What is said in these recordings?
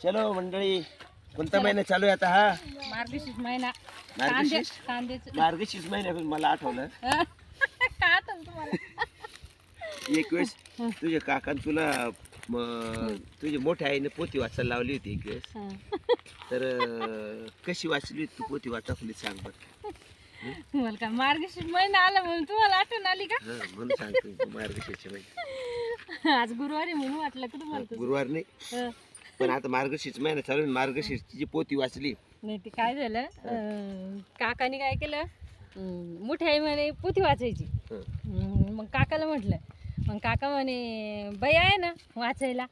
चलो मंडळी, कोणता महिना चालू आहे आता हा? मार्गशीर्ष महिना. मार्गशीर्ष कांद्याचं मार्गशीर्ष महिन्यापासून मला आठवलं का आठवलं तुम्हाला? एक वेळेस तुझ्या काकान तुला तुझ्या मोठ्या आईने पोथी वाचायला लावली होती एक वेळेस. तर कशी वाचली होती तू पोथी वाचायला सांग बरं. मला का मार्गशीर्ष महिना आला म्हणून तुम्हाला आठवण आली का? म्हणून सांगतो मार्गशीर्ष महिना. आज गुरुवारी म्हणून वाटलं का तुम्हाला तसं? गुरुवार नाही हं. पण आता मार्गशीर्ष महिना चालू आहे, मार्गशीर्षची जी पोथी वाचली. नाही ते काय झालं, काकाने काय केलं, मोठी आई म्हणे पोथी वाचायची. मग काकाला म्हटलं, मग काका म्हणे बाई आहे ना वाचायला.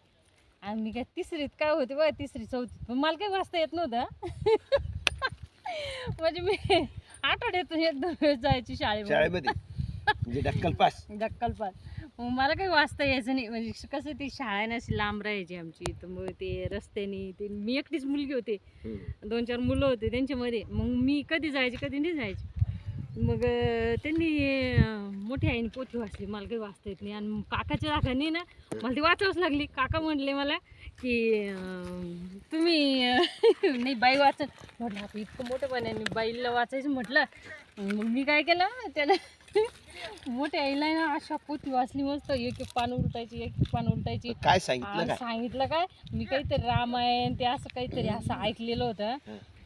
आणि मी काय तिसरीत काय होते बघा, तिसरी चौथीत, पण मला काही वाचता येत नव्हतं. म्हणजे मी आठवड्यातून एक दोन वेळेस जायची शाळेमध्ये म्हणजे डक्कल पास. दक्कल पास. मग मला काही वाचता यायचं नाही, म्हणजे कसं ती शाळा नशी लांब राहायची आमची, तर मग ते रस्त्याने ते मी एकटीच मुलगी होते, 2-4 मुलं होते त्यांच्यामध्ये. मग मी कधी जायचे कधी नाही जायचे. मग त्यांनी मोठ्या आईने पोथी वाचली, मला काही वाचता येत नाही. आणि काकाच्या दाखाने ना मला ती वाचावंच लागली. काका म्हटले मला की तुम्ही नाही बाई वाचन. म्हटलं आता इतकं मोठेपणाने बाईला वाचायचं म्हटलं. मग मी काय केलं, त्याला मोठ्या आईला ना अशा पोथी वाचली मस्त, एक एक पान उलटायची, एक एक पान उलटायची. काय सांगितलं काय? सांगितलं काय, मी काहीतरी रामायण ते असं काहीतरी असं ऐकलेलं होतं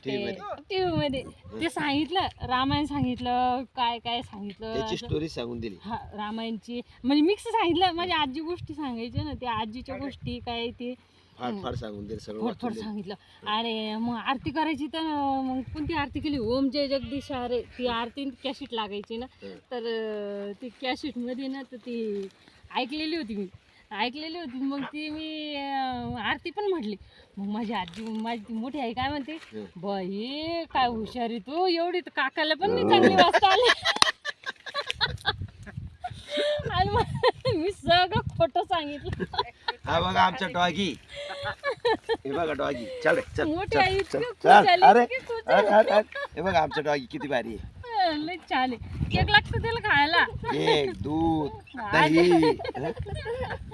टीव्ही मध्ये. ते सांगितलं, रामायण सांगितलं, काय काय सांगितलं, त्याची स्टोरी सांगून दिली. हा रामायणची म्हणजे मिक्स सांगितलं. माझी आजी गोष्टी सांगायच्या ना, त्या आजीच्या गोष्टी काय ते फार सांगून दिली, सगळं थोडं थोडं सांगितलं. आणि मग आरती करायची, तर मग कोणती आरती केली, ओम जय जगदीश हरे, ती आरती कॅशिट लागायची ना. तर ती कॅशिट मध्ये ना, तर ती ऐकलेली होती मग ती मी आरती पण म्हटली. मग माझी आजी, माझी ती मोठी आई काय म्हणते, बाई काय हुशार आहे तू, एवढी तर काकाला पण नाही चांगली वाचता आली. आणि मग मी सगळं खोटं सांगितलं. हा बघा आमचा डॉगी, हे बघा डॉगी. चल चल मोठी आई इतकी खुश चल. झाली, अरे इतकी खुश अरे, झाली. अरे, अरे. हे बघा आमचा डॉगी किती भारी आहे. लय छान आहे. केक लागतो त्याला खायला. केक, दूध, दही.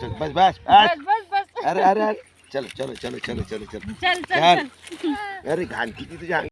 चल बस बस बस बस बस. अरे अरे अरे चलो चलो चलो चलो चलो चलो चल चल चल. अरे घाण किती तुझ्या